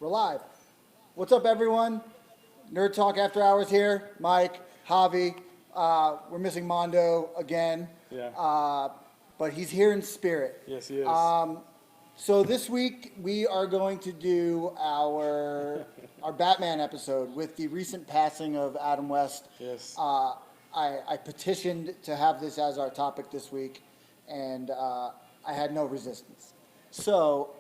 We're live. What's up, everyone? Nerd Talk After Hours here. Mike, Javi. We're missing Mondo again. Yeah. But he's here in spirit. Yes, he is. So this week we are going to do our Batman episode with the recent passing of Adam West. Yes. I petitioned to have this as our topic this week, and I had no resistance. So,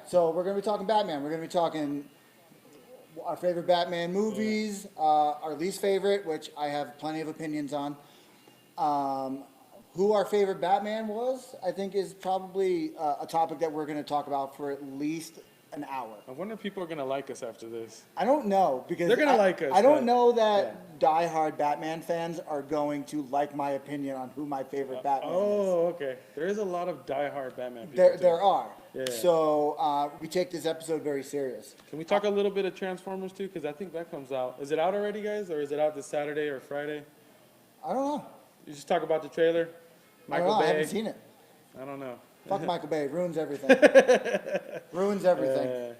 so we're going to be talking Batman. We're going to be talking our favorite Batman movies, our least favorite, which I have plenty of opinions on. Who our favorite Batman was, I think, is probably a topic that we're going to talk about for at least an hour. I wonder if people are going to like us after this. I don't know, because They're gonna like us, I don't but- know that diehard Batman fans are going to like my opinion on who my favorite Batman is. Oh, okay. There is a lot of diehard Batman people. There are. Yeah. So we take this episode very serious. Can we talk a little bit of Transformers too? Because I think that comes out. Is it out already, guys? Or is it out this Saturday or Friday? I don't know. You just talk about the trailer? I don't know. I haven't seen it. I don't know. Fuck Michael Bay. Ruins everything. Ruins everything.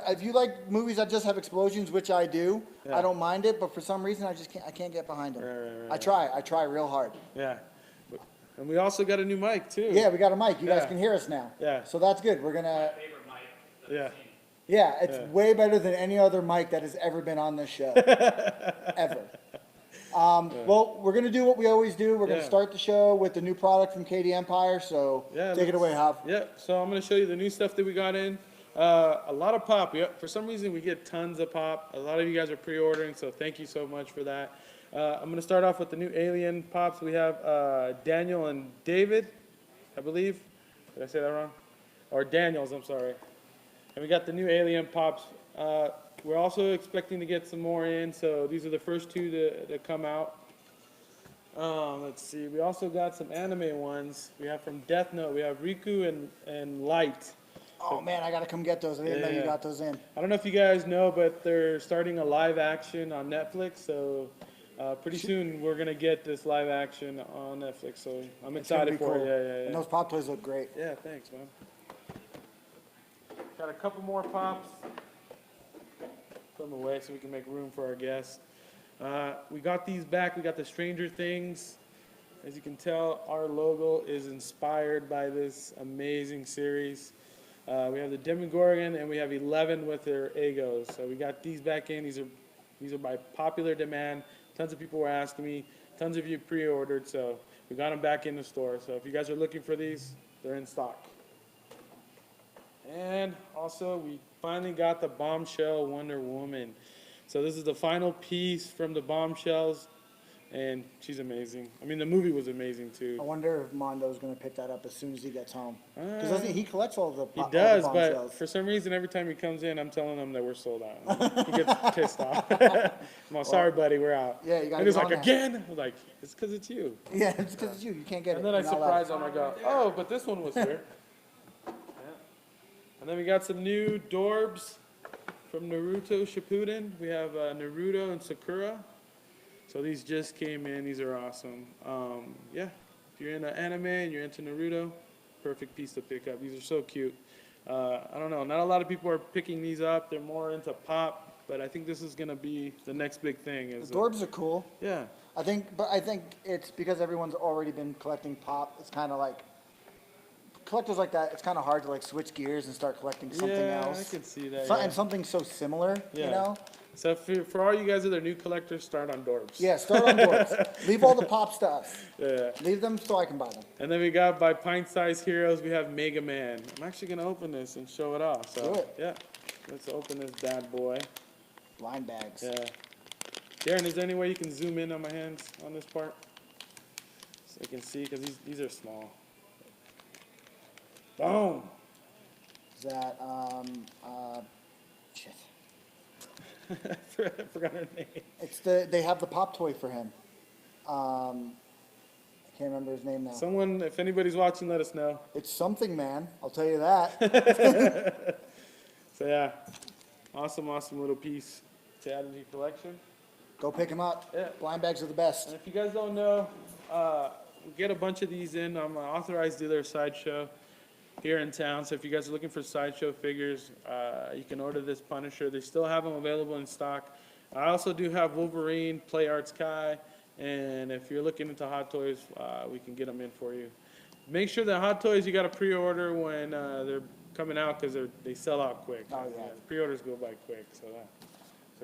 If you like movies that just have explosions, which I do, I don't mind it. But for some reason, I can't get behind them. Right. I try real hard. Yeah. And we also got a new mic too. Yeah, we got a mic. You guys Yeah. can hear us now. Yeah. So that's good. We're gonna. Yeah. Yeah, it's Yeah. way better than any other mic that has ever been on this show, ever. Well, we're gonna do what we always do. We're gonna Yeah. start the show with the new product from KD Empire. So Yeah, take it away, Hav. Yep. So I'm going to show you the new stuff that we got in. A lot of pop. For some reason, we get tons of pop. A lot of you guys are pre-ordering, so thank you so much for that. I'm going to start off with the new Alien pops. We have Daniel and David, I believe. Did I say that wrong? Or Daniels, I'm sorry. And we got the new Alien pops. We're also expecting to get some more in, so these are the first two to come out. Let's see. We also got some anime ones. We have from Death Note. We have Riku and Light. Oh man, I gotta come get those. I didn't know you Yeah. got those in. I don't know if you guys know, but they're starting a live action on Netflix. So pretty soon we're gonna get this live action on Netflix. So I'm It's gonna be excited for cool. it. Yeah. And those pop toys look great. Yeah, thanks, man. Got a couple more pops. Put them away so we can make room for our guests. We got these back. We got the Stranger Things. As you can tell, our logo is inspired by this amazing series. We have the Demogorgon, and we have 11 with their Egos. So we got these back in. These are by popular demand. Tons of people were asking me. Tons of you pre-ordered, so we got them back in the store. So if you guys are looking for these, they're in stock. And also, we finally got the Bombshell Wonder Woman. So this is the final piece from the Bombshells, and she's amazing. I mean, the movie was amazing too. I wonder if Mondo's gonna pick that up as soon as he gets home. Because doesn't he collects all the He all does, the but Bombshells. for some reason, every time he comes in, I'm telling him that we're sold out. He gets pissed off. I'm like, sorry, buddy, we're out. Yeah, you gotta And he's get like, on that. again? I'm like, it's because it's you. Yeah, it's because it's you. You can't get And it. then I You're not allowed. surprise him. I go, oh, but this one was here. Yeah. And then we got some new Dorbs from Naruto Shippuden. We have Naruto and Sakura. So these just came in. These are awesome. If you're into anime and you're into Naruto, perfect piece to pick up. These are so cute. I don't know. Not a lot of people are picking these up. They're more into pop, but I think this is going to be the next big thing. The Dorbs are cool. Yeah. I think it's because everyone's already been collecting pop. It's kind of like collectors like that. It's kind of hard to like switch gears and start collecting something else. I can see that. And something so similar, you Yeah. know. So for all you guys that are new collectors, start on Dorbs. Yeah, start on Dorbs. Leave all the pop stuff. Yeah. Leave them so I can buy them. And then we got by Pint Size Heroes, we have Mega Man. I'm actually going to open this and show it off. So, Do it. yeah. Let's open this bad boy. Blind bags. Yeah. Darren, is there any way you can zoom in on my hands on this part? So you can see, because these are small. Boom! Is that shit? I forgot her name. It's they have the pop toy for him. I can't remember his name now. Someone, if anybody's watching, let us know. It's something, man. I'll tell you that. So yeah, awesome little piece to add to your collection. Go pick him up. Yeah. Blind bags are the best. And if you guys don't know, we get a bunch of these in. I'm an authorized dealer sideshow. here in town. So if you guys are looking for Sideshow figures, you can order this Punisher. They still have them available in stock. I also do have Wolverine, Play Arts Kai, and if you're looking into Hot Toys, we can get them in for you. Make sure that Hot Toys you got to pre-order when they're coming out because they sell out quick. Oh, yeah. Pre-orders go by quick. So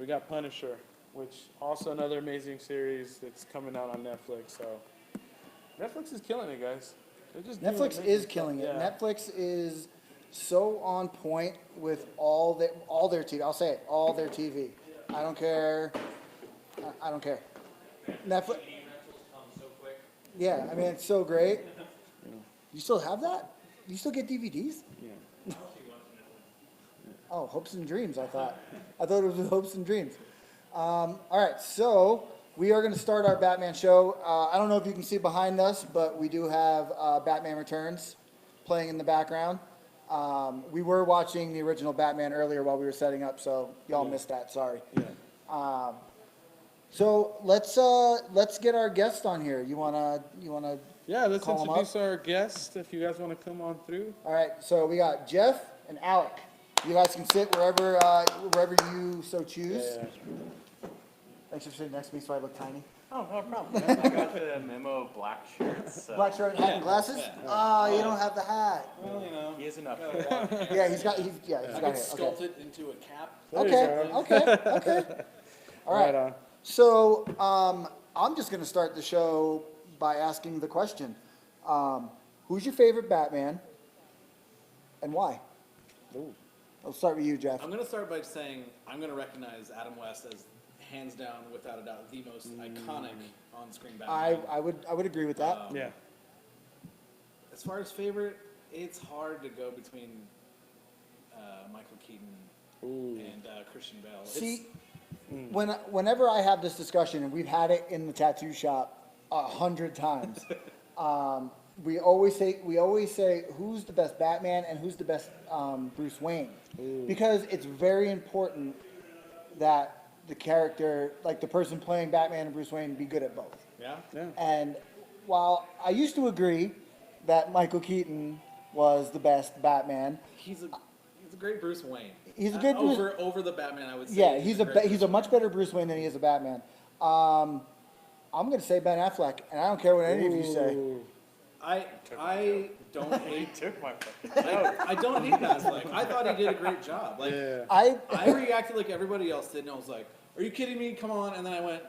we got Punisher, which also another amazing series that's coming out on Netflix. So Netflix is killing it, guys. They're just doing Netflix amazing is stuff. killing it. Yeah. Netflix is so on point with all their TV. I'll say it, all their TV. I don't care. I don't care. Netflix. Yeah, I mean it's so great. You still have that? You still get DVDs? Yeah. Oh, Hopes and Dreams, I thought. I thought it was Hopes and Dreams. All right, so we are going to start our Batman show. I don't know if you can see behind us, but we do have Batman Returns playing in the background. We were watching the original Batman earlier while we were setting up, so y'all missed that. Sorry. Yeah. So let's get our guest on here. You wanna Yeah, let's call 'em introduce our guest if you guys want to come on through. All right, so we got Jeff and Alec. You guys can sit wherever you so choose. Yeah. Thanks for sitting next to me so I look tiny. Oh, no problem. I got the memo of black shirts. So. Black shirt, hat, and glasses? Oh, you don't have the hat. Well, you know. He has enough. Yeah, he's got I it. could Okay. sculpt it into a cap. There you Okay, go. okay. All right. on. So I'm just going to start the show by asking the question. Who's your favorite Batman and why? Ooh. I'll start with you, Jeff. I'm going to start by saying I'm going to recognize Adam West as hands down, without a doubt, the most iconic on-screen Batman. I would agree with that. Yeah. As far as favorite, it's hard to go between Michael Keaton Ooh. and Christian Bale. See, whenever I have this discussion, and we've had it in the tattoo shop 100 times, we always say who's the best Batman and who's the best Bruce Wayne, because it's very important that the character, like the person playing Batman and Bruce Wayne, be good at both. Yeah? Yeah. And while I used to agree that Michael Keaton was the best Batman, He's a great Bruce Wayne. He's a good Bruce- over the Batman, I would say. yeah, he's great a much better Bruce Wayne than he is a Batman. I'm going to say Ben Affleck, and I don't care what any of you say. Ooh. I don't He hate. took my fucking note. I don't hate Ben Affleck. I thought he did a great job. Like Yeah. I reacted like everybody else did, and I was like, "Are you kidding me? Come on!" And then I went,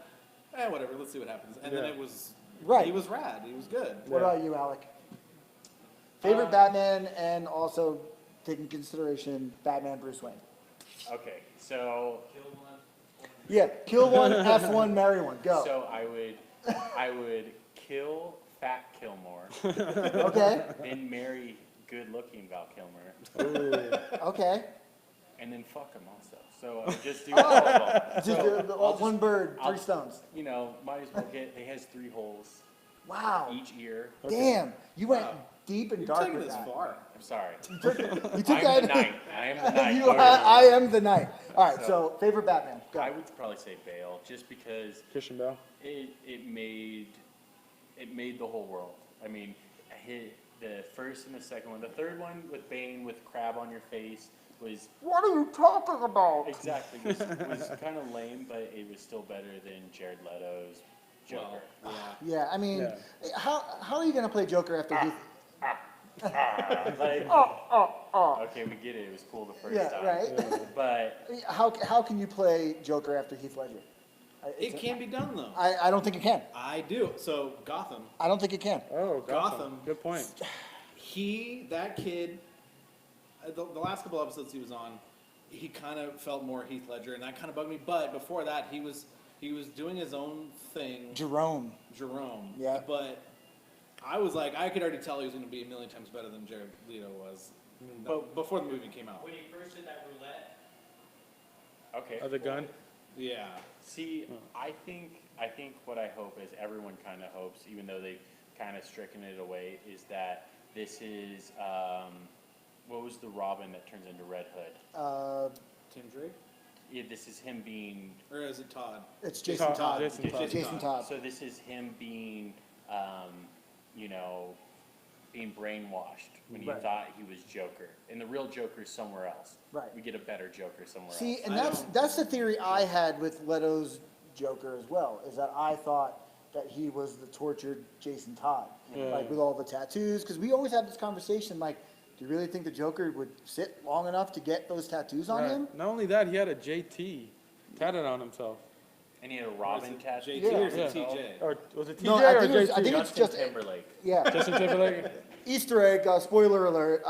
whatever. Let's see what happens." And then Yeah. it was Right. He was rad. He was good. What about you, Alec? Favorite Batman, and also taking consideration Batman, Bruce Wayne. Okay, so Yeah, kill one, F one, marry one. Go. so I would kill Fat Kilmore, Okay. then marry good-looking Val Kilmer, Ooh. Okay. and then fuck him also. So I would just do all of them. Just So I'll just- one bird, I'll- 3 stones. You know, might as well get. It has 3 holes Wow. each ear. Damn. You went Wow. deep and You're dark taking with this that. far. I'm sorry. You took I'm that. the knight. I am the knight. I am the knight. All right. So favorite Batman. Go. I would probably say Bale, just because Christian Bale. it made the whole world. I mean, the first and the second one. The third one with Bane with crab on your face was What are you talking about? exactly was kind of lame, but it was still better than Jared Leto's Joker. Well, Yeah. I mean, Yeah. how are you gonna play Joker after Heath? Like, Oh. okay, we get it. It was cool the first Yeah. time, Right. but How can you play Joker after Heath Ledger? it can be done though. I don't think it can. I do. So Gotham. I don't think it can. Oh, Gotham. Good point. That kid, the last couple episodes he was on, he kind of felt more Heath Ledger, and that kind of bugged me. But before that, he was doing his own thing, Jerome. Jerome. Yeah. But I was like, I could already tell he was going to be a million times better than Jared Leto was. But before the movie came out. when he first did that roulette, okay. Oh, the gun. Yeah. See, I think what I hope is everyone kind of hopes, even though they've kind of stricken it away, is that this is what was the Robin that turns into Red Hood? Tim Drake? Yeah, this is him being. Or is it Todd? It's Jason Todd. Jason Todd. Jason Todd. So this is him being, you know, being brainwashed when he Right. thought he was Joker, and the real Joker's somewhere else. Right. We get a better Joker somewhere See, else. and that's the theory I had with Leto's Joker as well, is that I thought that he was the tortured Jason Todd, like with all the tattoos, because we always have this conversation, like, do you really think the Joker would sit long enough to get those tattoos on Right. him? Not only that, he had a JT tatted on himself. And he had a Robin tattoo. JT Yeah. or is it Yeah. TJ? Or was it TJ No, or I JT? think it's Justin just Timberlake. yeah. Justin Timberlake. Easter egg, spoiler alert,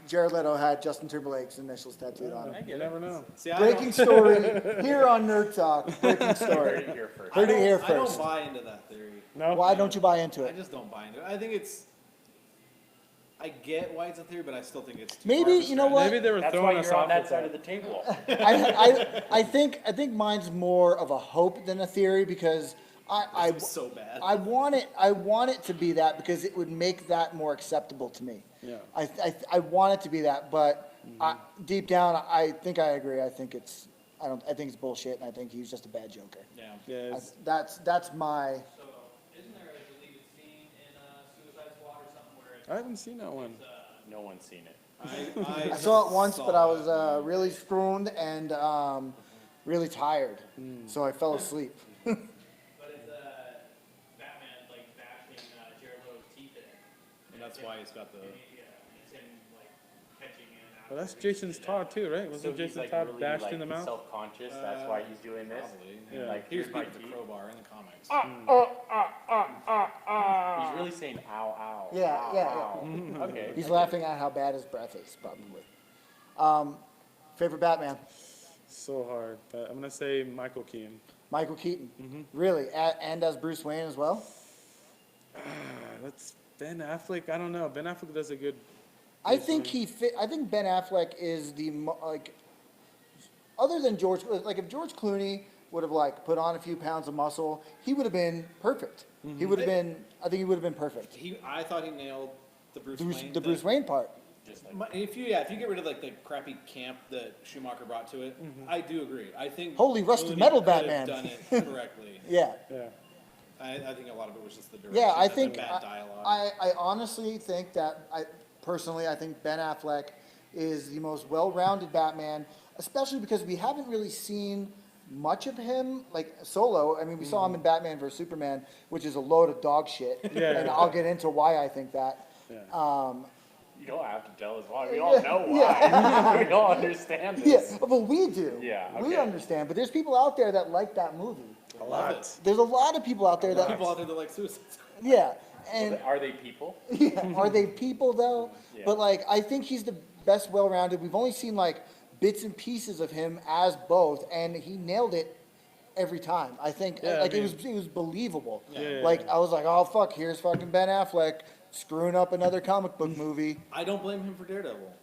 Jared Leto had Justin Timberlake's initials tattooed on him. You never know. See, I Breaking don't, story here on Nerd Talk. Breaking Heard story. it here first. Heard it here I don't first. buy into that theory. No. Why don't you buy into I it? just don't buy into it. I think it's. I get why it's a theory, but I still think it's too Maybe, far of a you know stretch. what? Maybe they were That's why throwing us you're on off that with side that. of the table. I think mine's more of a hope than a theory because I It was so bad. I want it to be that because it would make that more acceptable to me. Yeah. I want it to be that, but deep down I think I agree. I think it's bullshit, and I think he's just a bad Joker. Yeah. Yeah, That's my. So, isn't there a deleted scene in Suicide Squad or something where it's, I haven't seen that one. No one's seen it. I saw it once, but I was really scrooned and really tired, so I fell asleep. but it's Batman like bashing Jared Leto's teeth in, And that's why he's got the. it's him like catching in and out. Well, that's Jason's Todd too, right? So Wasn't he's Jason like Todd really bashed like in the mouth? self-conscious. That's why he's doing this. Probably. Yeah. Like He was here's my beating the teeth. crowbar in the comics. He's really saying ow, ow. Yeah, ow, yeah, ow. Okay. He's laughing at how bad his breath is, probably. Favorite Batman? So hard, but I'm gonna say Michael Keaton. Michael Keaton. Really? And as Bruce Wayne as well? That's Ben Affleck. I don't know. Ben Affleck does a good. I think I think Ben Affleck is like, other than George, like if George Clooney would have like put on a few pounds of muscle, he would have been perfect. He would have been, I think he would have been perfect. I thought he nailed the Bruce Wayne. The Bruce Wayne part. Just like If you get rid of like the crappy camp that Schumacher brought to it, I do agree. I think Holy rusted Clooney metal could have Batman. done it correctly. Yeah. Yeah. I think a lot of it was just the direction. Yeah, I and the think, bad dialogue. I honestly think that, personally, I think Ben Affleck is the most well-rounded Batman, especially because we haven't really seen much of him, like solo. I mean, we saw him in Batman vs. Superman, which is a load of dog shit. Yeah. And I'll get into why I think that. Yeah. you don't have to tell us why. We all know why. We all understand Yeah, this. well, we do. Yeah, We okay. understand, but there's people out there that like that movie. A lot. There's a lot of people out there that, People out there that like Suicide Squad. yeah, and Are they people? yeah, are they people though? Yeah. But like, I think he's the best well-rounded. We've only seen like bits and pieces of him as both, and he nailed it every time. I think Yeah, like I mean- it was believable. Yeah. Like I was like, oh fuck, here's fucking Ben Affleck screwing up another comic book movie. I don't blame him for Daredevil.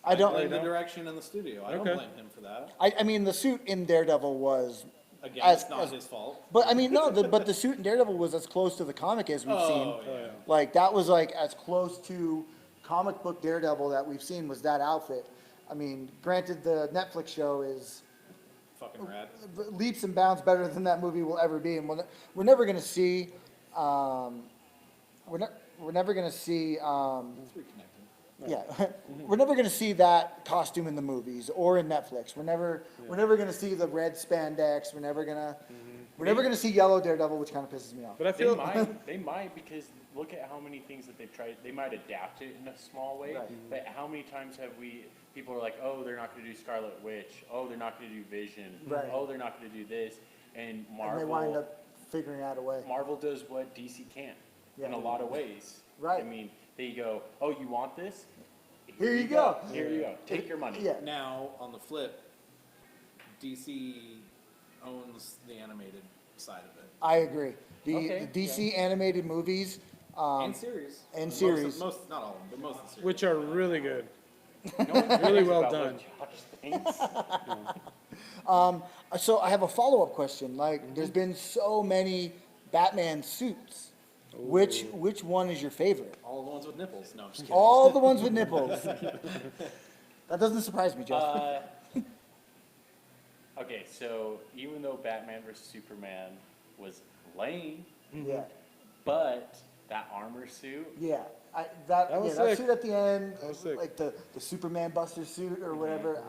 I don't. blame the don't? direction in the studio. I don't Okay. blame him for that. I mean, the suit in Daredevil was. Again, As- it's not as- his fault. But I mean, no, but the suit in Daredevil was as close to the comic as we've seen. Oh, yeah. Like that was like as close to comic book Daredevil that we've seen was that outfit. I mean, granted, the Netflix show is Fucking rad. leaps and bounds better than that movie will ever be, and we're never gonna see. We're never gonna see. It's reconnected. Yeah, we're never gonna see that costume in the movies or in Netflix. We're never gonna see the red spandex. We're never gonna see yellow Daredevil, which kind of pisses me off. But I They feel might because look at how many things that they've tried. They might adapt it in a small way, Right. but how many times have people are like, oh, they're not going to do Scarlet Witch. Oh, they're not going to do Vision. Right. Oh, they're not going to do this. And And Marvel, they wind up figuring out a way. Marvel does what DC can't in Yeah. a lot of ways. Right. I mean, they go, oh, you want this? Here you go. Here you go. Take your money. Yeah. Now, on the flip, DC owns the animated side of it. I agree. Okay, The DC animated movies, And series. and Most series. most, not all of them, but most of the series. which are really good. No one cares Really well about done. what Josh thinks. So I have a follow-up question. Like, there's been so many Batman suits. Which one is your favorite? All the ones with nipples. No, I'm just kidding. All the ones with nipples. That doesn't surprise me, Jeff. Okay, so even though Batman vs Superman was lame, Yeah, but that armor suit, yeah. That was that sick. suit at the end, That was sick. like the Superman Buster suit or whatever.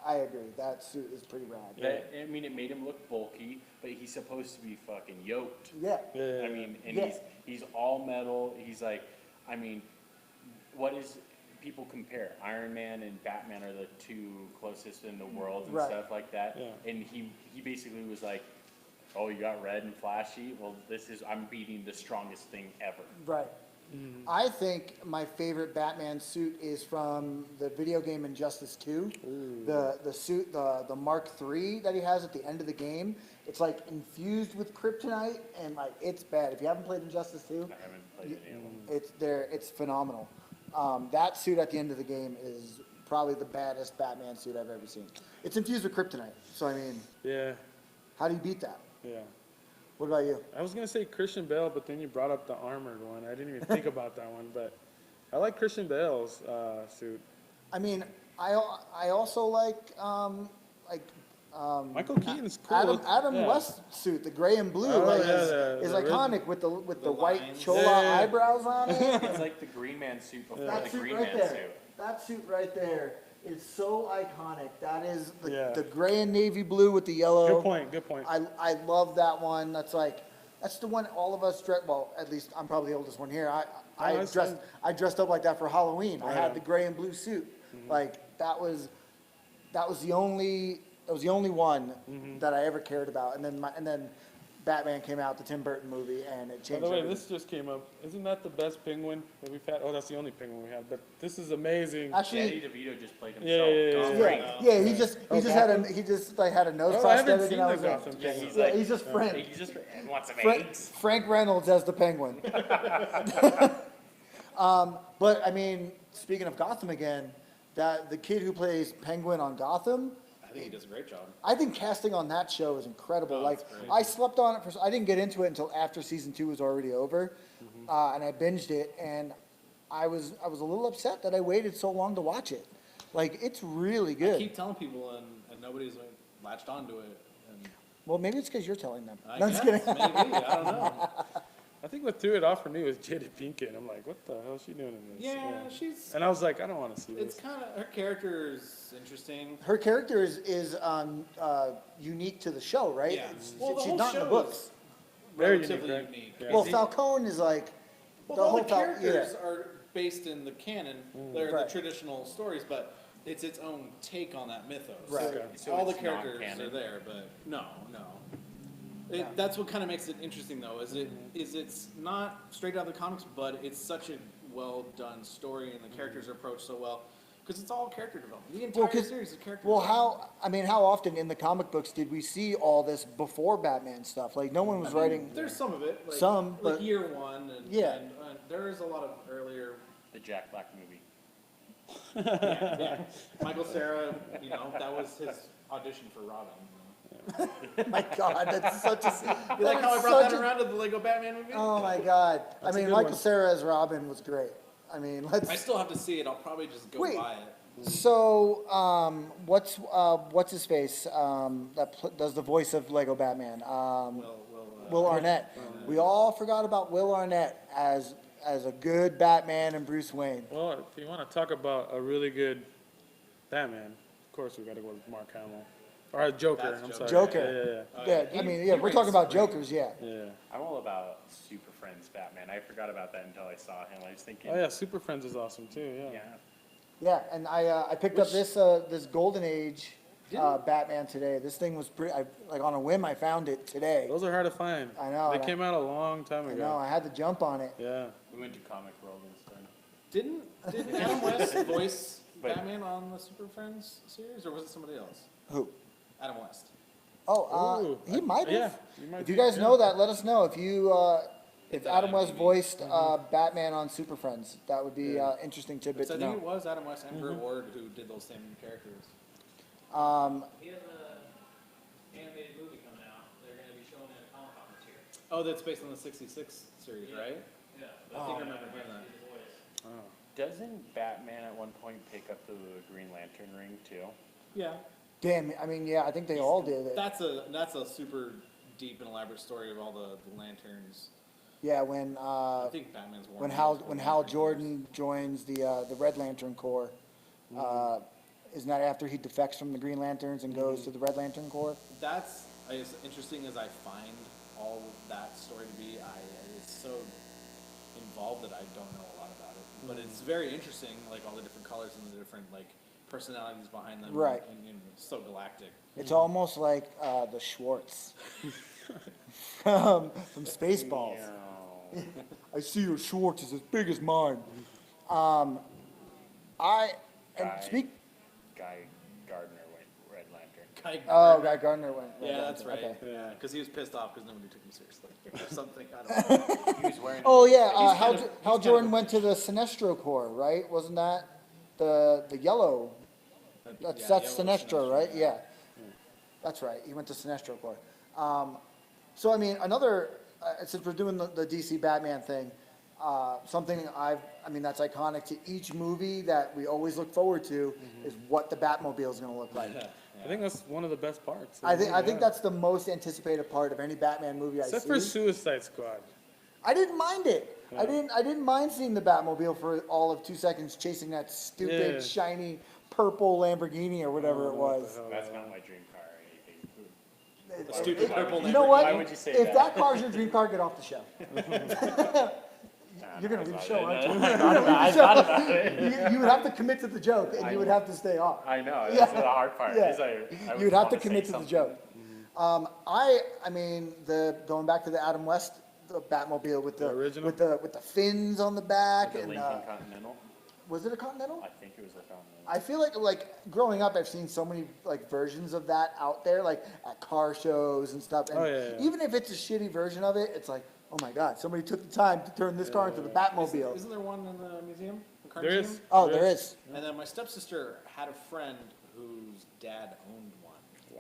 I agree. That suit is pretty rad. I mean, it made him look bulky, but he's supposed to be fucking yoked. Yeah. Yeah. I mean, and Yeah. he's all metal. He's like, I mean, what is people compare? Iron Man and Batman are the two closest in the world and Right. stuff like that. Yeah. And he basically was like, oh, you got red and flashy. Well, I'm beating the strongest thing ever. Right. I think my favorite Batman suit is from the video game Injustice 2. The suit, the Mark III that he has at the end of the game. It's like infused with kryptonite, and like it's bad. If you haven't played Injustice 2, I haven't played any of them. it's phenomenal. That suit at the end of the game is probably the baddest Batman suit I've ever seen. It's infused with kryptonite, so I mean, Yeah. how do you beat that? Yeah. What about you? I was gonna say Christian Bale, but then you brought up the armored one. I didn't even think about that one, but I like Christian Bale's suit. I mean, I also like Michael Keaton's cool. Adam Yeah. West suit, the gray and blue, Oh, like yeah, is the iconic with the white lines. chola Yeah. eyebrows on it. It's like the Green Man suit before That the suit Green right Man there, suit. that suit right there is so iconic. That is Yeah. the gray and navy blue with the yellow. Good point. Good point. I love that one. That's the one all of us dress. Well, at least I'm probably the oldest one here. that's fine. I dressed up like that for Halloween. I Right had on. the gray and blue suit. Like that was the only one that I ever cared about. And then Batman came out, the Tim Burton movie, and it By changed the way, everything. this just came up. Isn't that the best penguin that we've had? Oh, that's the only penguin we had. But this is amazing. Danny Actually, DeVito just played Yeah, himself. yeah, yeah, Goth yeah. Frank. yeah, he just had a nose Oh, I haven't prosthetic, seen and I the was like, Gotham Yeah, penguin. he's yeah, like, he's just Frank. he just wants some Frank, eggs. Frank Reynolds as the Penguin. But I mean, speaking of Gotham again, the kid who plays Penguin on Gotham, I think he does a great job. I think casting on that show is incredible. Oh, Like it's great. I slept on it I didn't get into it until after season 2 was already over, and I binged it, and I was a little upset that I waited so long to watch it. Like it's really I good. keep telling people, and nobody's latched onto it. And Well, maybe it's because you're telling them. I No, I'm just guess, kidding. maybe, I don't know. I think what threw it off for me was Jada Pinkett. I'm like, what the hell is she doing in this? Yeah, she's. And I was like, I don't want to see It's this. kind of her character is interesting. Her character is unique to the show, right? Yeah. Well, the She's whole not in the show books. is Very relatively unique, right? unique. Yeah. Well, They- Falcone is like Well, all the Fal- characters are based in the canon. They're Right. the traditional stories, but it's its own take on that mythos. Right. Okay. So all the it's characters non-canon. are there, but no. Yeah. That's what kind of makes it interesting, though. It's not straight out of the comics, but it's such a well done story, and the characters are approached so well because it's all character development. The entire 'cause- series is character. Well, development. how often in the comic books did we see all this before Batman stuff? Like, no one was writing. There's some of it. Like, Some, like but- year one, and, Yeah. and there is a lot of earlier. The Jack Black movie. Yeah, Michael Cera, that was his audition for Robin. My God, that's such a. You like how I that's brought that such a- around to the Lego Batman movie? Oh my God! I That's a mean, good Michael one. Cera as Robin was great. I mean, I let's. still have to see it. I'll probably just go Wait. buy it. So, what's his face? Does the voice of Lego Batman? Will Arnett. We all forgot about Will Arnett as a good Batman and Bruce Wayne. Well, if you want to talk about a really good Batman, of course we got to go with Mark Hamill. Or Joker, That's I'm Joker. sorry. Joker. Yeah, Yeah, I mean, he yeah, we're talking about reigns supreme. Jokers, yeah. yeah, yeah. I'm all about Super Friends Batman. I forgot about that until I saw him. I was thinking, Oh yeah, Super Friends is awesome too. Yeah. yeah. Yeah, and I picked up this Golden Age Batman today. This thing was like on a whim. I found it today. Those are hard to find. I know, They and came out a long time I ago. know. I had to jump on it. Yeah. We went to Comic World instead. Didn't Adam West voice But- Batman on the Super Friends series, or was it somebody else? Who? Adam West. Oh, Ooh, he might have. Yeah. might If you be, guys yeah. know that, let us know. If that Adam West IMDb. voiced Batman on Super Friends, that would be interesting tidbit So to I think it know. was Adam West and Burt Ward who did those same characters. He has a animated movie coming out. They're gonna be showing it at Comic-Con this year. Oh, that's based on the '66 series, right? Yeah. I think I remember hearing that. The voice. Oh. Doesn't Batman at one point pick up the Green Lantern ring too? Yeah. Damn, I mean, yeah, I think they all did it. That's a super deep and elaborate story of all the lanterns. Yeah, when I think Batman's Warren. when Hal Jordan joins the Red Lantern Corps, isn't that after he defects from the Green Lanterns and goes to the Red Lantern Corps? That's as interesting as I find all of that story to be. It's so involved that I don't know a lot about it, but it's very interesting, like all the different colors and the different like personalities behind them. Right. And it's so galactic. It's almost like the Schwartz from Spaceballs. I see your Schwartz is as big as mine. Guy Speak. Guy Gardner went Red Lantern. Guy Gardner went. Red Yeah, that's Lantern, right. okay. Yeah, because he was pissed off because nobody took him seriously or something. I don't know. He was wearing. Oh yeah, He's Hal, kind of- Hal he's Jordan kind went to the Sinestro Corps, right? Wasn't that the yellow? That's yellow Sinestro, right? Yeah. That's right. He went to Sinestro Corps. So I mean, another since we're doing the DC Batman thing, something that's iconic to each movie that we always look forward to is what the Batmobile is going to look like. I think that's one of the best parts. I think that's the most anticipated part of any Batman movie I Except see. for Suicide Squad. I didn't mind it. Yeah. I didn't mind seeing the Batmobile for all of 2 seconds chasing that stupid Yeah. shiny purple Lamborghini or whatever it was. That's not my dream car or anything. Stupid purple. You know what? Why would you say If that? that car's your dream car, get off the show. You're gonna leave the show, aren't you? I thought about it. You would have to commit to the joke, and you would have to stay off. I know, Yeah. that's the hard part. Yeah. Is I You would have to wanna say commit to the something. joke. Going back to the Adam West, the Batmobile with the original? with the fins on the back, The and Lincoln Continental, was it a Continental? I think it was a Continental. I feel like growing up, I've seen so many like versions of that out there, like at car shows and stuff. And Oh, yeah, yeah. even if it's a shitty version of it, it's like, oh my god, somebody took the time to turn this car into the Batmobile. Isn't there one in the museum? The car There museum? is. Oh, there is. And then my stepsister had a friend whose dad owned one.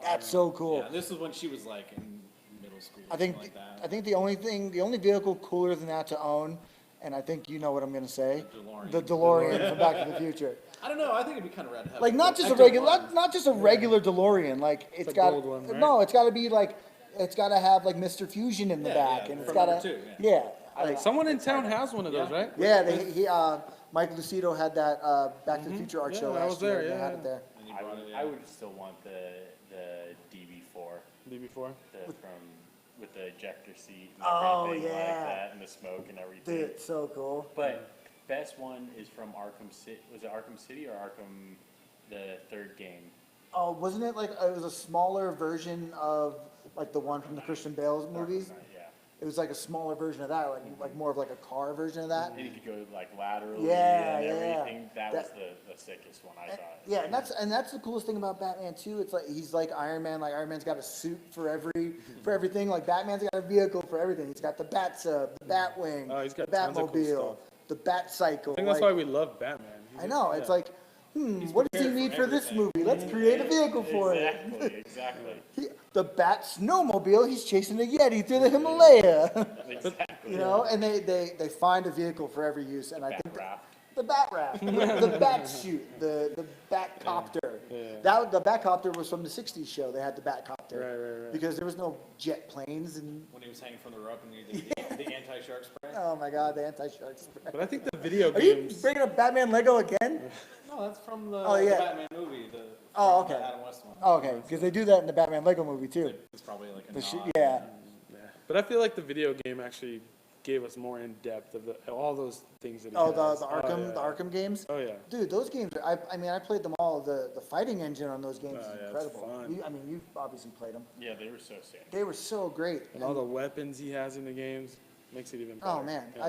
That's so cool. Yeah, and this is when she was like in middle school. Or I think something like that. I think the only vehicle cooler than that to own, and I think you know what I'm gonna say, The DeLorean. the DeLorean from Back to the Future. I don't know. I think it'd be kind of red heavy. Like not just a Ecto regular, one. not just a regular DeLorean. Like it's a got gold one, right? no, it's got to be like it's got to have like Mr. Fusion in the Yeah, back, yeah, and it's from got number to two, yeah. Like, Someone in town has one of those, right? yeah, Mike Lucido had that Back to the Future art Yeah, show I last was there, year. They yeah, had yeah. it there. And you I brought would, it, I yeah. would still want the DB4, D4. with the ejector seat and Oh, everything like yeah. that, and the smoke and everything. Dude, it's so cool. But best one is from Arkham City. Was it Arkham City or Arkham, the third game? Oh, wasn't it like it was a smaller version of like the one from the Christian Bale movies? Arkham Knight, yeah. It was like a smaller version of that, like more of like a car version of that. And you could go like laterally Yeah, and yeah. everything. That was That- the sickest one I thought. Yeah, and that's the coolest thing about Batman too. It's like he's like Iron Man. Like Iron Man's got a suit for everything. Like Batman's got a vehicle for everything. He's got the Bat Sub, the Batwing, Oh, he's got the tons of cool Batmobile, stuff. the Bat Cycle. I think that's like, why we love Batman. I know. It's Yeah. like, what does he prepared need for for this everything. movie? Let's create a vehicle for Exactly, it. exactly, The Bat Snowmobile. He's chasing a Yeti through the Himalaya. exactly. You know, and they find a vehicle for every use, and I Bat think raft. the Bat Raft, the Bat Suit, the Bat Copter. That the Bat Copter was from the '60s show. They had the Bat Copter Right. because there was no jet planes, and When he was hanging from the rope and he did the anti-shark spray. oh my God, the anti-shark spray. But I think the video Are you games. bringing up Batman Lego again? No, that's from the, Oh, yeah. the Batman movie. Oh, from okay. The Adam West one. Oh, okay, because they do that in the Batman Lego movie too. It's probably like a The sh- nod. yeah, But I feel like the video game actually gave us more in depth of all those things that. He Oh, has. the Arkham, yeah. the Arkham games. Oh yeah. Dude, those games. I mean, I played them all. The fighting engine on those games Oh, is yeah, it's incredible. fun. I mean, you've obviously played them. Yeah, they were so sick. They were so great. And all the weapons he has in the games makes it even better. Oh man, Yeah.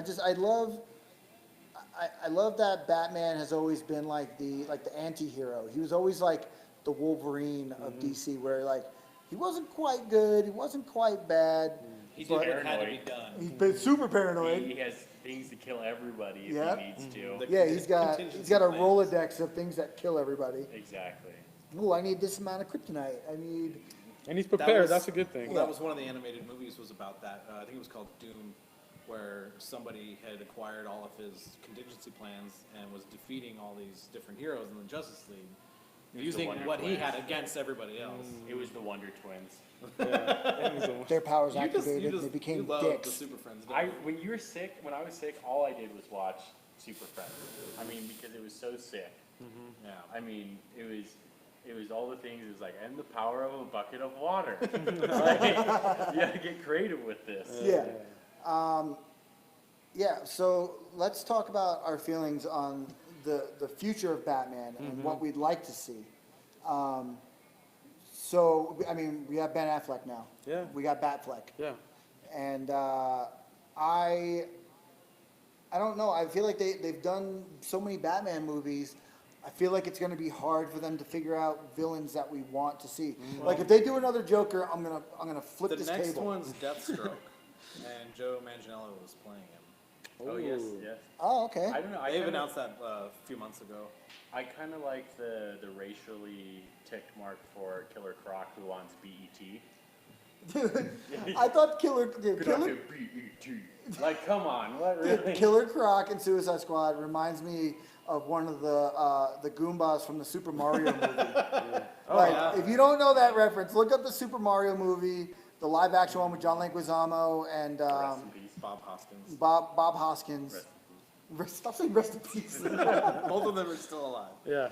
I love that Batman has always been like the anti-hero. He was always like the Wolverine of DC, where like he wasn't quite good, he wasn't quite bad. He did what Paranoid. had to be done. He's been super He paranoid. has things to kill everybody if Yeah. he needs to. The Yeah, he's got a contingency plans. Rolodex of things that kill everybody. Exactly. Oh, I need this amount of kryptonite. I need. And he's prepared. was- That's a good thing. Well, that was one of the animated movies was about that. I think it was called Doom, where somebody had acquired all of his contingency plans and was defeating all these different heroes in the Justice League. using Wonder what he Twins. had against everybody else. It was the Wonder Twins. Their powers You activated, they you became love the dicks. Super Friends. don't you? When you were sick, when I was sick, all I did was watch Super Friends. I mean, because it was so sick. Yeah. I mean, it was all the things. It was like, and the power of a bucket of water. Like, you gotta get creative with this. Yeah. Yeah, so let's talk about our feelings on the future of Batman and what we'd like to see. So, I mean, we have Ben Affleck now. Yeah. We got Batfleck. Yeah. And I don't know. I feel like they've done so many Batman movies. I feel like it's going to be hard for them to figure out villains that we want to see. Like if they do another Joker, I'm gonna flip The this next table. one's Deathstroke, and Joe Manganiello was playing him. Oh yes, Ooh. yes. Oh, okay. I don't know. They've announced that a few months ago. I kind of like the racially ticked mark for Killer Croc who wants BET. Dude, I thought Killer BET. Like, come on, what really? Killer Croc and Suicide Squad reminds me of one of the Goombas from the Super Mario movie. Like, yeah. if you don't know that reference, look up the Super Mario movie, the live action one with John Leguizamo and Rest in peace. Bob Hoskins. Bob Hoskins. Rest in peace. Stop saying rest in peace. Both of them are still alive. Yeah.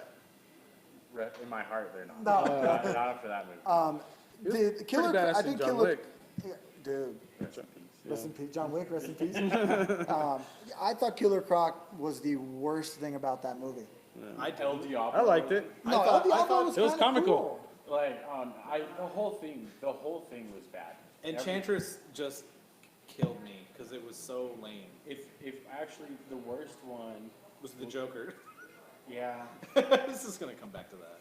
In my heart, they're not. No. Not after that movie. The Killer, badass I in think John Killer, Wick. yeah, dude. Rest in peace. Rest in peace, John Wick. Rest in peace. I thought Killer Croc was the worst thing about that movie. El Diablo. I liked it. No, I thought- El Diablo I was it was kinda comical. cool. Like, the whole thing was bad. Enchantress just killed me because it was so lame. If actually the worst one, Was the Joker? yeah, This is gonna come back to that.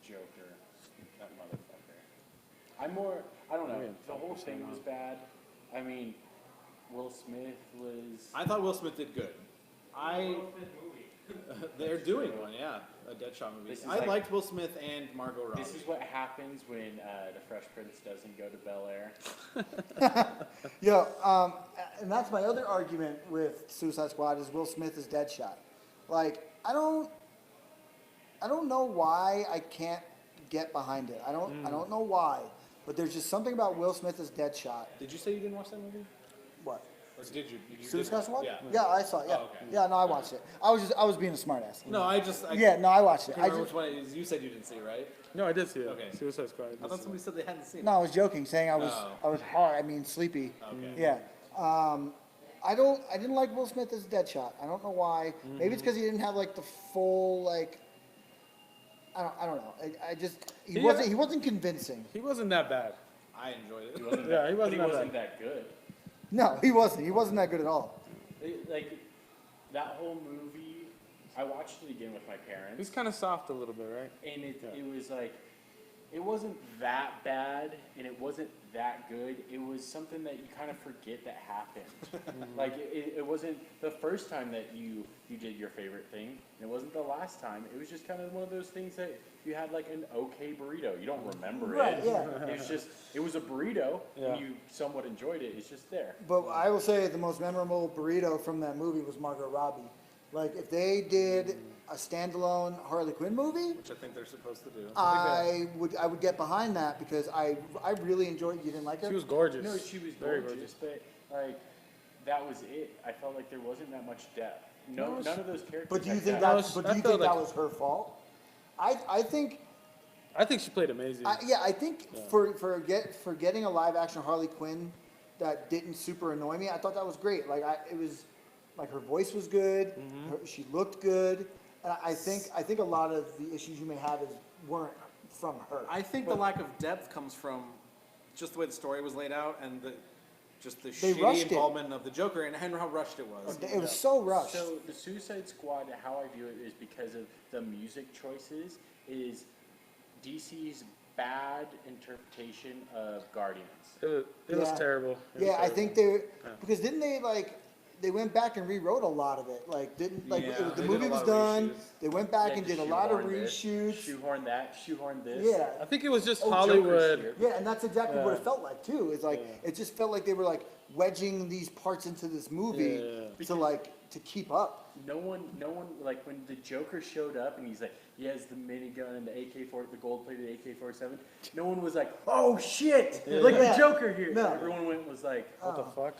Joker, that motherfucker. I don't know. Yeah, The whole thing was bad. I mean, Will Smith was. I thought Will Smith did good. They're doing one, yeah, a Deadshot movie. This is I like- liked Will Smith and Margot Robbie. This is what happens when the Fresh Prince doesn't go to Bel Air. Yeah, and that's my other argument with Suicide Squad is Will Smith is Deadshot. Like, I don't know why I can't get behind it. I don't know why, but there's just something about Will Smith as Deadshot. Did you say you didn't watch that movie? What? Or did you? Suicide Squad? Yeah. Yeah, I saw it. Yeah. Oh, okay. Yeah, no, I watched it. I was being a smartass. No, I Yeah, no, I watched it. can't I remember just, which one it is. You said you didn't see, right? No, I did see it. Okay. Suicide Squad. I thought somebody said they hadn't seen it. no, I was joking, saying I was Oh. hard. I mean, sleepy. Okay. Yeah. I didn't like Will Smith as Deadshot. I don't know why. Maybe it's because he didn't have like the full like. I don't know. I just he wasn't convincing. He wasn't that bad. I enjoyed it. He wasn't Yeah, that, he wasn't but that he wasn't that good. No, he wasn't. He wasn't that good at all. Like that whole movie, I watched it again with my parents. He's kind of soft a little bit, right? And it Yeah. was like, it wasn't that bad, and it wasn't that good. It was something that you kind of forget that happened. Like, it wasn't the first time that you did your favorite thing, and it wasn't the last time. It was just kind of one of those things that you had like an okay burrito. You don't remember Right, it. yeah. It's just, it was a burrito, Yeah. and you somewhat enjoyed it. It's just there. But I will say the most memorable burrito from that movie was Margot Robbie. Like if they did a standalone Harley Quinn movie, Which I think they're supposed to do. I would get behind that because I really enjoyed. You didn't like her? She was gorgeous. No, she was Very gorgeous, but like that was it. I felt like there wasn't that much depth. No, none of those characters. But do you had think depth. that? I But do you felt think that like- was her fault? I think. I think she played amazing. I think for getting a live action Harley Quinn that didn't super annoy me, I thought that was great. Like it was, like her voice was good, she looked good, and I think a lot of the issues you may have weren't from her. I think the lack of depth comes from just the way the story was laid out and the They rushed shitty it. involvement of the Joker and how rushed it was. It was so rushed. So the Suicide Squad, how I view it is because of the music choices, is DC's bad interpretation of Guardians. It was Yeah. terrible. It was Yeah, I terrible. think because didn't they like they went back and rewrote a lot of it. Like didn't like Yeah, it was, the they did movie a was lot of done. reshoots. They went back They and had did to a lot of shoehorn this, reshoots. Shoehorn that, shoehorn this. Yeah. I think it was just Oh, Joker's Hollywood. here. Yeah, and that's exactly what it Yeah. felt like too. It's like Yeah. it just felt like they were like wedging these parts into this movie Yeah. to like to keep up. No one, like when the Joker showed up and he's like, he has the minigun and the AK-4, the gold-plated AK-47. No one was like, oh shit, like Yeah. the Joker here. No. Everyone was like, What the fuck?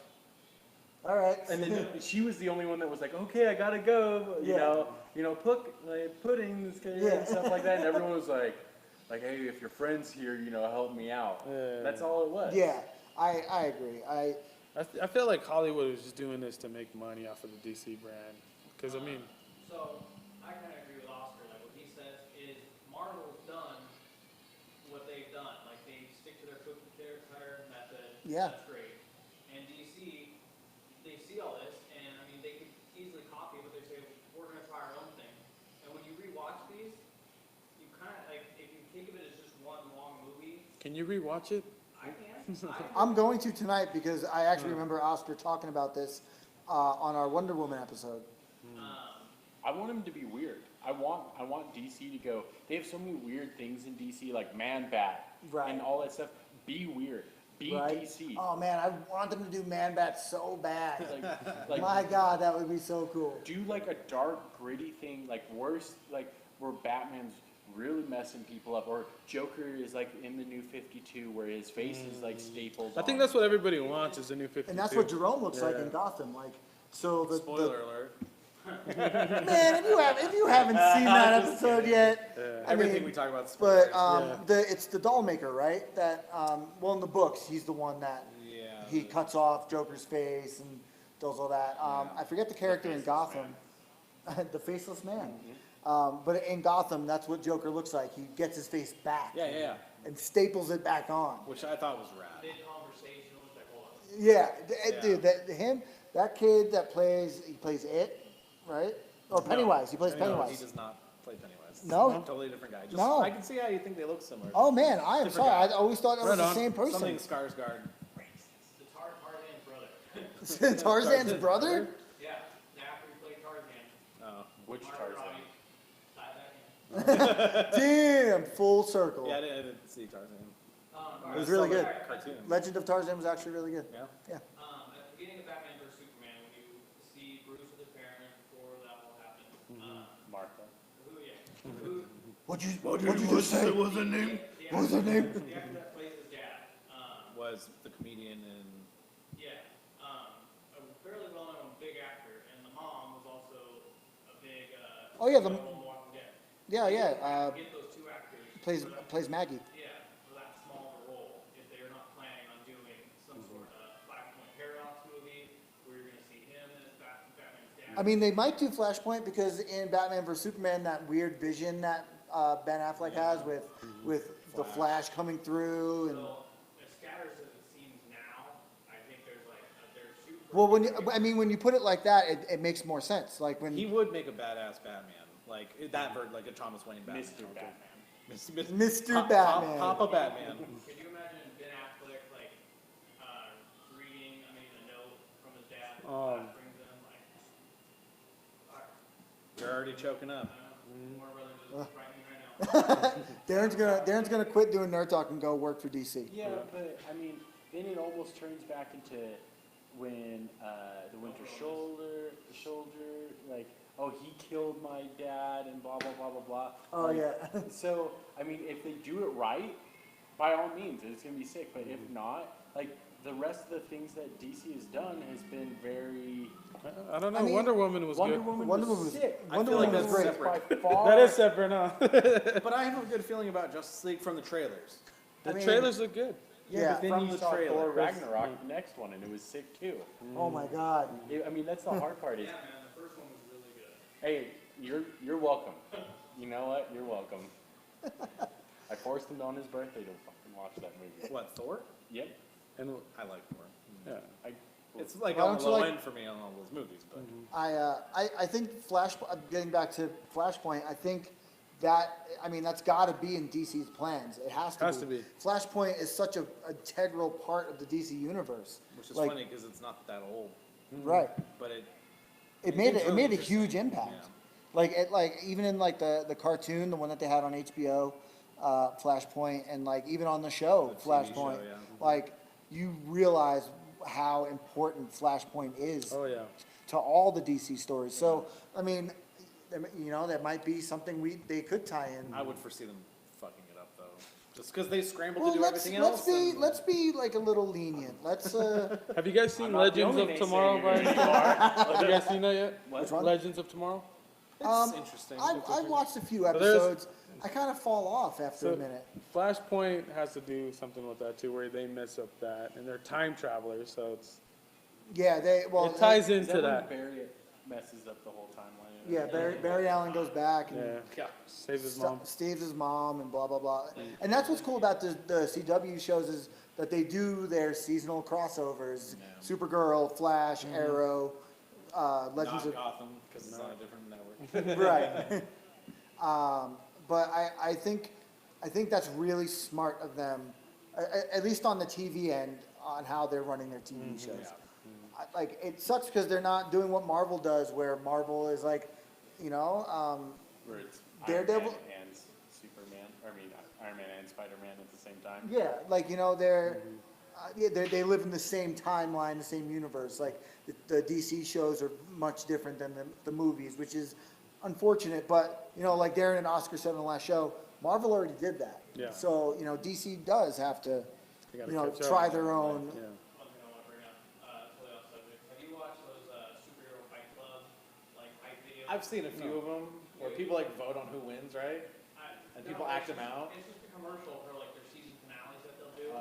All right. and then she was the only one that was like, okay, I gotta go. Yeah. Puddings Yeah. and stuff like that. And everyone was like, hey, if your friend's here, help me out. Yeah. That's all it was. Yeah, I agree. I feel like Hollywood was just doing this to make money off of the DC brand. Because, I mean, So, I kinda agree with Oscar, like what he says is Marvel's done what they've done, like they stick to their cookie cutter method, Yeah. that's great. And DC, they see all this, and I mean, they could easily copy it, but they say, we're gonna try our own thing. And when you rewatch these, you kinda, like, if you think of it as just one long movie, can you rewatch it? I can, I'm going to tonight because I actually remember Oscar talking about this on our Wonder Woman episode. I want him to be weird. I want DC to go. They have so many weird things in DC, like Man Bat Right. and all that stuff. Be weird. Be Right? DC. Oh man, I want them to do Man Bat so bad. Like My God, that would be so cool. do like a dark, gritty thing, like worse, like where Batman's really messing people up, or Joker is like in the New 52, where his face is like stapled. I think on. that's what everybody wants is the new 52. And that's what Jerome looks like Yeah. in Gotham. Like, so the Spoiler alert. man, if you haven't seen that episode yet, I Everything mean, we talk about. but Spoilers. it's the doll maker, right? That well in the books he's the one that Yeah. he cuts off Joker's face and does all that. I forget the character in Gotham, the faceless man. But in Gotham, that's what Joker looks like. He gets his face back. Yeah. And staples it back on. Which I thought was rad. mid-conversation, it was like, hold on. Yeah, Yeah. dude, that kid that he plays it, right? Or Pennywise. He plays No, Pennywise. he does not play Pennywise. No? Totally different guy. Just, No. I can see how you think they look similar. Oh man, I am Different sorry. guy. I always thought that was Right the on. same person. Something Skarsgård. The Tarzan's brother. Tarzan's brother? Yeah, the actor who played Tarzan. Oh. Which Margot Tarzan? Robbie. Tie that in. Damn, full circle. Yeah, I didn't see Tarzan. It was really good. Cartoon. Legend of Tarzan was actually really good. Yeah. Yeah. At the beginning of Batman vs Superman, when you see Bruce with his parents before that all happened, Martha. who What'd you just say? What was her name? What was her name? the actor that plays his dad, Was the comedian in. yeah, a fairly well-known big actor, and the mom was also a big, Oh, yeah, Walking Dead. Yeah. Get those two actors. Plays Maggie. Yeah, for that small of a role, if they're not planning on doing some sort of Flashpoint Paradox movie, where you're gonna see him as Batman's dad. I mean, they might do Flashpoint because in Batman vs Superman, that weird vision that Ben Affleck has with the Flash coming through and. So, as scatters as it seems now, I think there's like, they're shooting for. Well, when you put it like that, it makes more sense. Like when He would make a badass Batman. Like that bird, like a Thomas Wayne Batman. Mr. Batman. Mr. Batman. Papa Batman. Could you imagine Ben Affleck, like, reading, a note from his dad, that Flash brings him, like, alright, You're already choking up. Warner Brothers is writing me right now. Darren's gonna quit doing Nerd Talk and go work for DC. Yeah, but I mean, then it almost turns back into when the Winter Soldier, like, oh, he killed my dad and blah blah blah blah blah. Oh, Like, yeah. So I mean, if they do it right, by all means, it's gonna be sick. But if not, like the rest of the things that DC has done has been very. I don't know. I mean, Wonder Woman was Wonder good. Woman Wonder was Woman was- sick. I Wonder feel like Woman that's was great. By far, That is separate, huh? But I have a good feeling about Justice League from the trailers. The I mean- trailers look good. Yeah. But then From you the saw trailer. Thor Ragnarok, the next one, and it was sick too. Oh my God. I mean, that's the hard part. Is Yeah, man, the first one was really good. hey, you're welcome. You know what? You're welcome. I forced him on his birthday to fucking watch that movie. What, Thor? Yep. And I like Thor. yeah, It's like Why on don't the you low like- end for me on all those movies, but I think getting back to Flashpoint, I think that, I mean, that's gotta be in DC's plans. It has to be. Flashpoint is such a integral part of the DC universe. which is Like, funny because it's not that old. Right. but It made seems it made a interesting. huge impact. Yeah. Like even in like the cartoon, the one that they had on HBO, Flashpoint, and like even on the show, The TV Flashpoint, show, yeah. like you realize how important Flashpoint is Oh, yeah. to all the DC stories. So I mean, that might be something they could tie in. I would foresee them fucking it up though, just because they scrambled Well, to do everything else. and- let's be like a little lenient. Let's Have you guys seen I'm not the Legends only of Tomorrow naysayer by here. any chance? Have you guys seen that yet? Which one? Legends of Tomorrow? It's interesting. I've watched a few there's- episodes. I kind of fall off after So a minute. Flashpoint has to do something with that too, where they mess up that, and they're time travelers, so Yeah, it ties Is into that that. when Barry messes up the whole timeline? Yeah, Barry Allen goes back and Yeah, Yeah. saves his mom. Saves his mom and blah blah blah. And that's what's cool about the CW shows is that they do their seasonal crossovers. Yeah. Supergirl, Flash, Arrow, Legends Not of Gotham because it's on a different network. right. But I think that's really smart of them, at least on the TV end, on how they're running their TV shows. Yeah. Like it sucks because they're not doing what Marvel does, where Marvel is like, Where it's Daredevil- Iron Man and Superman, Iron Man and Spider-Man at the same time. yeah, like they live in the same timeline, the same universe. Like the DC shows are much different than the movies, which is unfortunate. But like Darren and Oscar said on the last show, Marvel already did that. Yeah. So DC does have to, They gotta catch up. try their own. Yeah. One thing I want to bring up, totally off subject. Have you watched those superhero fight club hype videos? I've seen a few of them where people like vote on who wins, right? And people act them out. It's just a commercial for like their season finales that they'll do.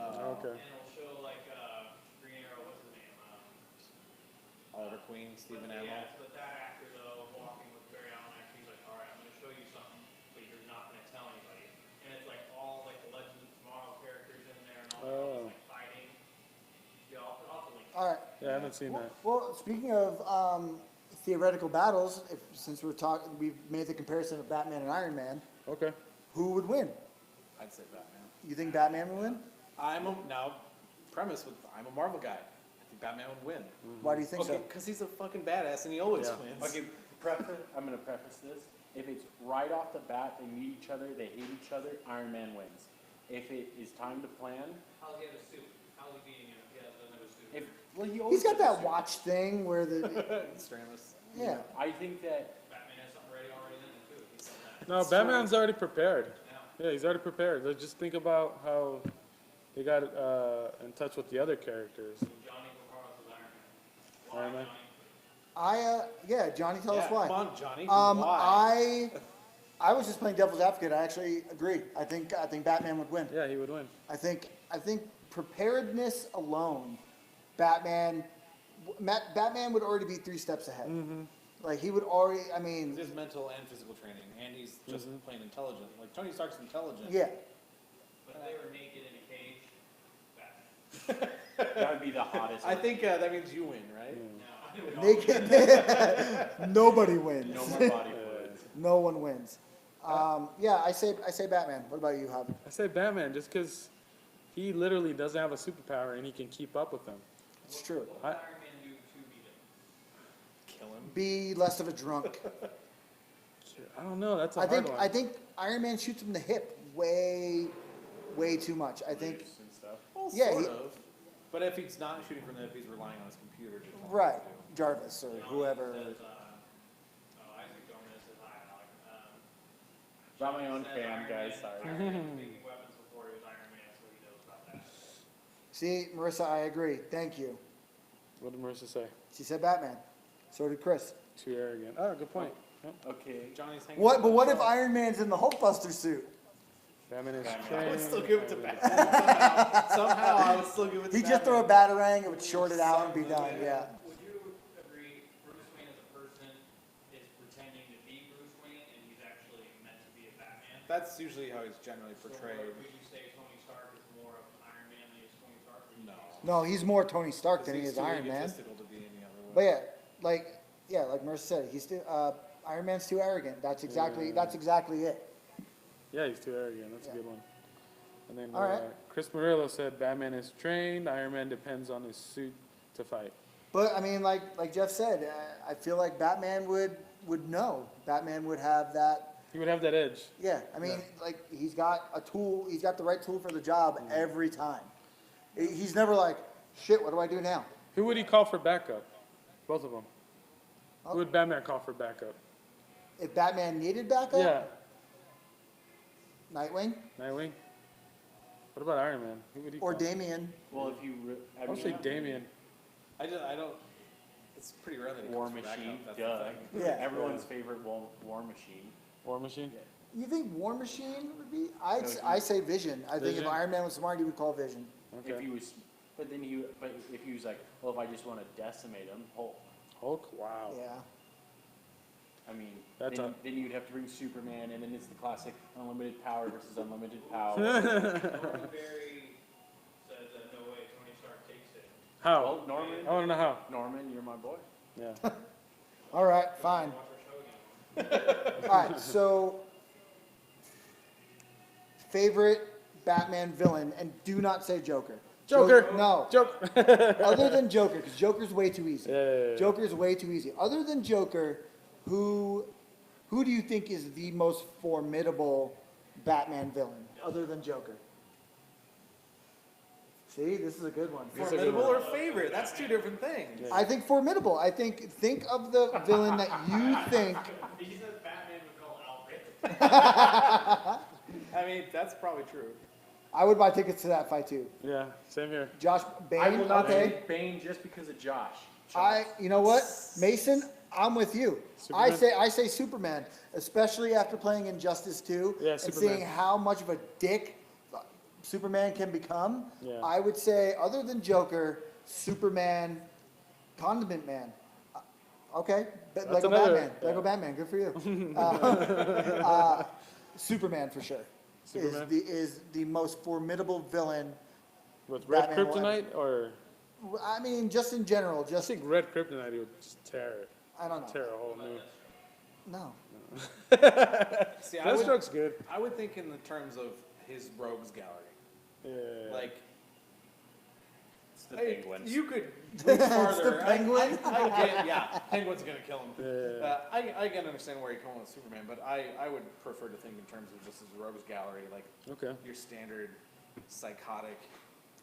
Okay. And it'll show like Green Arrow, what's his name? Oliver Queen, Stephen Amell. But that actor though, walking with Barry Allen, actually, he's like, all right, I'm gonna show you something, but you're not gonna tell anybody. And it's like all like the Legends of Tomorrow characters in there and all that, like fighting. Yeah, I'll have to link. All right. Yeah, I haven't seen that. Well, speaking of theoretical battles, since we've made the comparison of Batman and Iron Man. Okay. Who would win? I'd say Batman. You think Batman would win? I'm a Marvel guy. I think Batman would win. Why do you think Okay, so? because he's a fucking badass and he always Yeah. wins. Okay, I'm gonna preface this. If it's right off the bat, they meet each other, they hate each other, Iron Man wins. If it is time to plan, How's he have a suit? How's he beating him if he doesn't have a suit? he always He's got has a that suit. watch thing where the Stramus. yeah. I think that Batman has something ready already then too. He's done that. No, Batman's already prepared. Yeah. Yeah, he's already prepared. Like, just think about how they got in touch with the other characters. Johnny Performance was Iron Man. Iron Man? Johnny, tell us Yeah, why. come on, Johnny. Why? I was just playing devil's advocate. I actually agree. I think Batman would win. Yeah, he would win. I think preparedness alone, Batman would already be 3 steps ahead. Like he would already. I mean, His mental and physical training, and he's just plain intelligent. Like Tony Stark's intelligent. yeah. But if they were naked in a cage, Batman. that would be the hottest. I think that means you win, right? No. Naked. Nobody wins. No more body fluids. No one wins. Yeah, I say Batman. What about you, Javi? I say Batman just because he literally doesn't have a superpower and he can keep up with them. It's true. What would Iron Man do to beat him? Kill him. Be less of a drunk. I don't know. That's a I hard think one. I think Iron Man shoots him in the hip way too much. I think Loose and stuff. Well, Yeah, sort he- of. But if he's not shooting from the hip, he's relying on his computer to tell him what right, to do. Jarvis or whoever. Says, Isaac Gomez says hi, Alec. About my own Says fan, Iron guys. Man- Sorry. Iron Man was making weapons before he was Iron Man, so he knows about that. See, Marissa, I agree. Thank you. What did Marissa say? She said Batman. So did Chris. Too arrogant. Oh, good point. Yep. Okay. Johnny's hanging What? out But on what the if shelf. Iron Man's in the Hulkbuster suit? Batman is Batman. trained. I would still give it to Batman- Batman. Somehow I would still give it to He'd Batman. just throw a batarang, it would short it out and be done. Yeah. Would you agree Bruce Wayne as a person is pretending to be Bruce Wayne and he's actually meant to be a Batman? That's usually how he's generally So portrayed. would you say Tony Stark is more of Iron Man than he is Tony Stark? Or No. No, he's more Tony Stark than he He's is too Iron Man. egotistical to be any other way. But like Marissa said, he's still Iron Man's too arrogant. That's exactly it. Yeah, he's too arrogant. That's a good one. And then All right. Chris Murillo said Batman is trained. Iron Man depends on his suit to fight. But I mean, like Jeff said, I feel like Batman would know. Batman would have that. He would have that edge. Yeah, I mean, like he's got a tool. He's got the right tool for the job every time. He's never like, shit. What do I do now? Who would he call for backup? Both of them. Oh. Who would Batman call for backup? If Batman needed backup, Yeah, Nightwing Nightwing. What about Iron Man? Who would he or call? Damian. Well, if you, I would say Damian. I don't. It's pretty rare that he War comes for backup, Machine, that's the duh. thing. Yeah. Everyone's favorite War Machine. War Machine. You think War Machine would be? No, I say Vision. I think if Vision? Iron Man was smart, he would call Vision. Okay. If he was, but if he was like, well, if I just want to decimate him, Hulk. Hulk. Wow. Yeah. I mean, That's then you'd have to bring Superman, and then it's the classic unlimited power versus unlimited power. Norman Barry said that no way Tony Stark takes it. How? Well, Norman, I want to know how. Norman, you're my boy. Yeah. All right, fine. Watch our show again. All right, so favorite Batman villain, and do not say Joker. Joker. No. Joke. Other than Joker, because Joker's way too easy. Yeah. Joker's way too easy. Other than Joker, who do you think is the most formidable Batman villain? Other than Joker. See, this is a good one. This is a good Formidable one. or favorite? That's two different things. I think formidable. I think of the villain that you think. He says Batman would call Alfred. I mean, that's probably true. I would buy tickets to that fight too. Yeah. Same here. Josh Bane. I will not Okay. say Bane just because of Josh. You know what, Mason, I'm with you. Superman? I say Superman, especially after playing Injustice 2 Yeah, and Superman. seeing how much of a dick Superman can become. Yeah. I would say, other than Joker, Superman, Condiment Man. Okay, Lego another- Batman. Lego Batman, good for you. Superman for sure. Superman? Is the most formidable villain. With red Batman will kryptonite or I mean, just in general, I just think red kryptonite would just tear I don't know. a whole new. No. See, I would, Deathstroke's good. I would think in the terms of his rogues gallery. Yeah. Like, It's the hey, Penguins. you could reach farther. the Penguin? I get, yeah, Penguin's gonna kill him. Yeah. I can understand where you're going with Superman, but I would prefer to think in terms of just his rogues gallery, like Okay. your standard psychotic.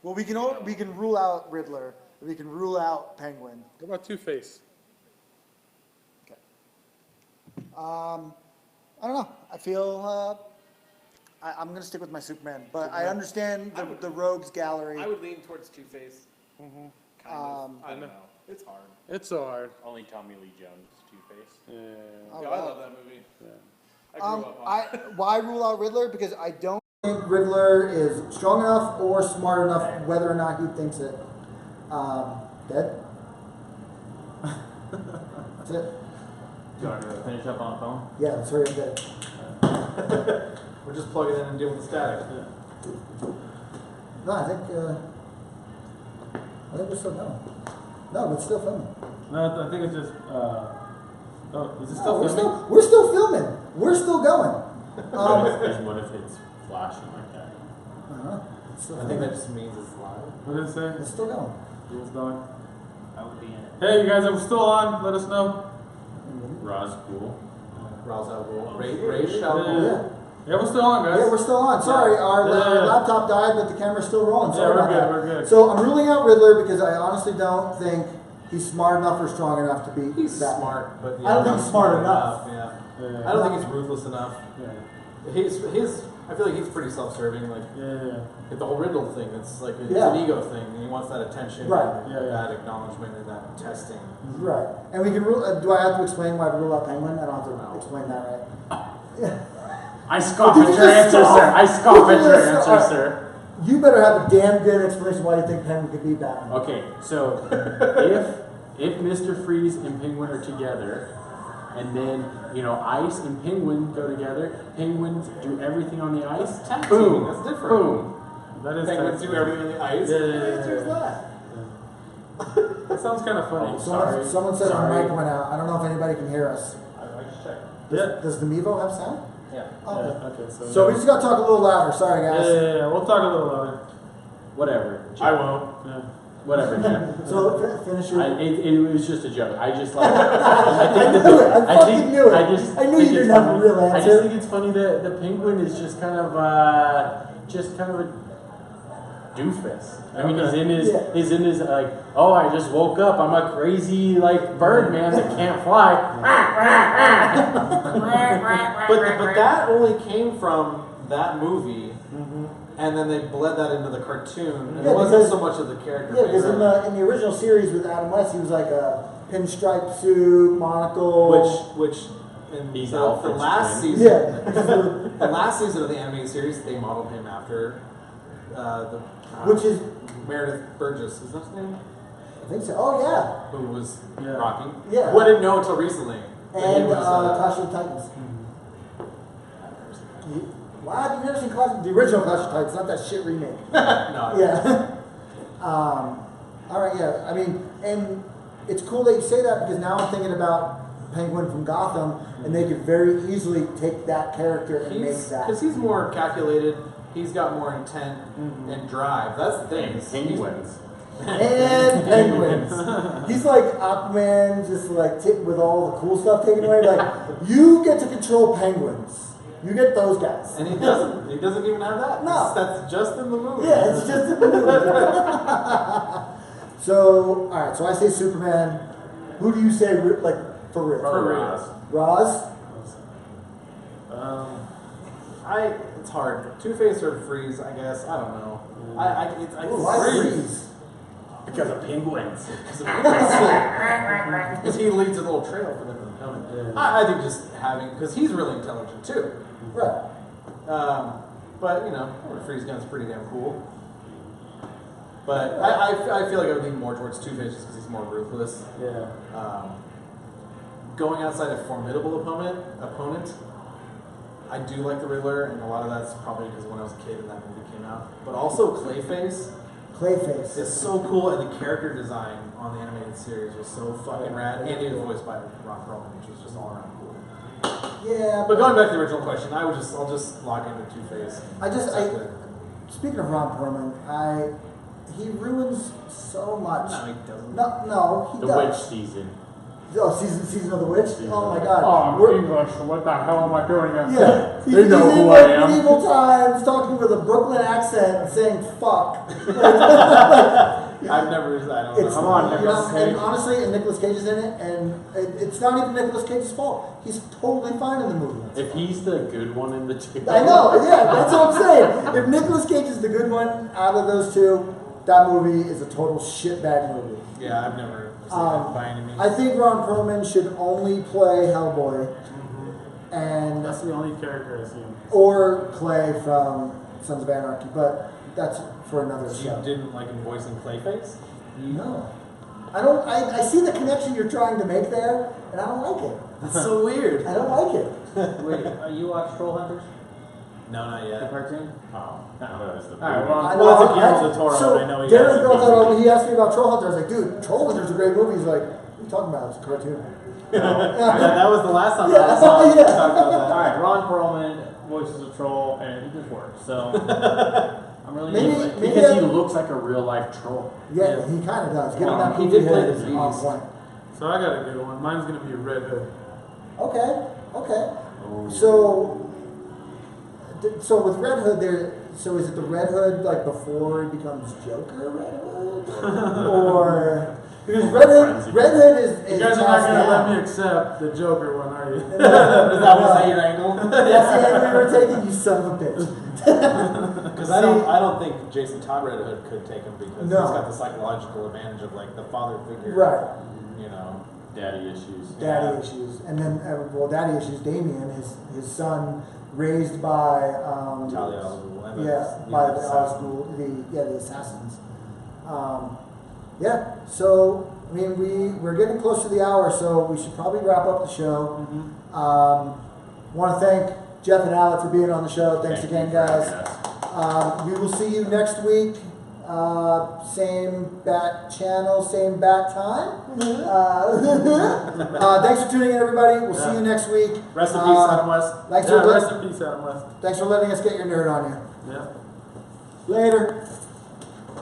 Well, we can rule out Riddler. We can rule out Penguin. What about Two-Face? I don't know. I feel I'm gonna stick with my Superman, but I understand the Rogues Gallery. I would lean towards Two-Face. Kind of. I don't know. It's hard. It's so hard. Only Tommy Lee Jones, Two-Face. Yeah. Oh, Yeah, wow. I love that movie. Yeah. I grew up on it. Why rule out Riddler? Because I don't think Riddler is strong enough or smart enough, whether or not he thinks it. Dead. That's it. Do you want to finish up on the phone? Yeah, that's very dead. We're just plugging in and dealing with static. No, I think we're still going. No, we're still filming. No, I think it's just, oh, is it No, still filming? we're still filming. We're still going. What if it's flashing like that? It's still I think filming. that just means it's live. What did it say? It's still going. It's going. I would be in it. Hey, you guys, are we still on? Let us know. Roz, cool. Roz Al Ghul. Ray Yeah. Shao. Yeah, we're still on, guys. Yeah, we're still on. Sorry, our Yeah. laptop died, but the camera's still rolling. Yeah, Sorry we're about good, that. we're good. So I'm ruling out Riddler because I honestly don't think he's smart enough or strong enough to beat He's Batman. smart, but I don't think not he's smart enough. Yeah. Yeah. I don't think he's ruthless enough. Yeah. His I feel like he's pretty self-serving. Like Yeah. the whole Riddle thing. It's like it's Yeah. an ego thing. And he wants that attention, Right. and Yeah, yeah. that acknowledgement, and that testing. Right. And we can rule. Do I have to explain why to rule out Penguin? I don't have to No. explain that, right? I scoff Did at you your just answer, stop? sir. I scoff Did at you your just answer, stop? sir. You better have a damn good explanation why you think Penguin could beat Batman. Okay, so if Mr. Freeze and Penguin are together, and then Ice and Penguin go together, Penguins do everything on the ice. Tag Boom, teaming, that's different. Boom. That is Penguins tag do everything on the ice. Yeah, yeah, Who yeah, answers yeah. that? That sounds kind of funny. Someone said our Sorry. mic went out. I don't know if anybody can hear us. I just checked. Yeah. Does the Mevo have sound? Yeah. Oh, okay. Yeah, okay, So we just gotta talk a little louder. Sorry, yeah, guys. yeah, yeah, we'll talk a little louder. Whatever. I won't. Yeah. Whatever, Jeff. So finish your. It was just a joke. I just like. I knew it. I fucking knew it. I knew you didn't have a real I answer. just think it's funny that the penguin is just kind of a doofus. I mean, he's in his like, oh, I just woke up. I'm a crazy like bird man that can't fly. But that only came from that movie, and then they bled that into the cartoon. And Yeah, it wasn't because- so much of the character. Yeah, because based in the original series with Adam West, he was like a pinstripe suit, monocle. which in He's the Alfred's last twin. season, Yeah. the last season of the animated series, they modeled him after Which is, Meredith Burgess. Is that his name? I think so. Oh yeah. Who was Yeah. rocking? Yeah. Who I didn't know until recently. That he And was, Clash of the Titans. Wow, you've never seen the original Clash of the Titans, not that shit remake. no. Yeah. All right. Yeah. I mean, and it's cool that you say that because now I'm thinking about Penguin from Gotham, and they could very easily take that character and make that. Because he's more calculated. He's got more intent and drive. That's the thing. Penguins. And penguins. He's like Aquaman, just like with all the cool stuff taken away. Like you get to control penguins. You get those guys. And he doesn't. He doesn't even have that. No. That's just in the movie. Yeah, it's just in the movie. So, all right. So I say Superman. Who do you say like for real? Probably Roz. Roz. It's hard. Two-Face or Freeze, I guess. I don't know. Why Freeze? Because of penguins. Because he leads a little trail for them to come in. I think just having, because he's really intelligent too. Right. But you know, Freeze gun's pretty damn cool. But I feel like I would lean more towards Two-Face just because he's more ruthless. Yeah. Going outside a formidable opponent, I do like the Riddler, and a lot of that's probably because when I was a kid and that movie came out. But also Clayface Clayface. is so cool, and the character design on the animated series was so fucking rad, and he was voiced by Ron Perlman, which was just all around cool. Yeah. But going back to the original question, I'll just lock into Two-Face. Speaking of Ron Perlman, he ruins so much. No, he doesn't. No, he The does. witch season. Oh, season of the witch. Oh my God. Oh, We're- English. What the hell am I doing again? Yeah, They know he's who in I like am. medieval times, talking with a Brooklyn accent, saying "fuck." I've never. I don't It's, know. Come on, you Nicolas know, and Cage. honestly, and Nicolas Cage is in it, and it's not even Nicolas Cage's fault. He's totally fine in the movie. If he's the good one in the two. I know, yeah, that's what I'm saying. If Nicolas Cage is the good one out of those two, that movie is a total shitbag movie. Yeah, I've never seen it by any means. I think Ron Perlman should only play Hellboy, and That's the only character I see him. or Clay from Sons of Anarchy, but that's for another You show. didn't like him voicing Clayface? No. I don't. I see the connection you're trying to make there, and I don't like it. That's so weird. I don't like it. Wait, you watch Troll Hunters? No, not The yet. cartoon? Oh, no, that's the Alright, movie. well, I Well, it's know, a Guillermo del Toro, so and I know he Darren has brought it. that up when he asked me about Troll Hunter. I was like, dude, Troll Hunter's a great movie. He's like, what are you talking about? It's a cartoon. That was the last time Yeah, I saw yeah. talk about that. Alright, Ron Perlman voices a troll, and it just works. So, I'm really Maybe- into it. maybe Because I- he looks like a real life troll. Yeah, he kind of does. Get him that He movie did play head the is on Beast. point. So I got a good one. Mine's gonna be Red Hood. Okay. Oh. So with Red Hood, so is it the Red Hood like before he becomes Joker Red Hood, or because Red Hood is You guys are not passed gonna down. let me accept the Joker one, are you? Was that your angle? That's the angle we were taking, you son of a bitch. Because I don't think Jason Todd Red Hood could take him because No. he's got the psychological advantage of like the father figure. Right. You know. Daddy issues. Daddy Yeah. issues, and then daddy issues. Damien, his son, raised by Talia al Ghul. And yeah, the- by the the assassin. the assassins. Yeah. So I mean, we're getting close to the hour, so we should probably wrap up the show. Want to thank Jeff and Alex for being on the show. Thanks Thank again, you for guys. having us. We will see you next week. Same bat channel, same bat time. Thanks for tuning in, everybody. We'll see you next week. Rest in peace, Adam West. Thanks Yeah, for rest in peace, Adam West. thanks for letting us get your nerd on you. Yeah. Later.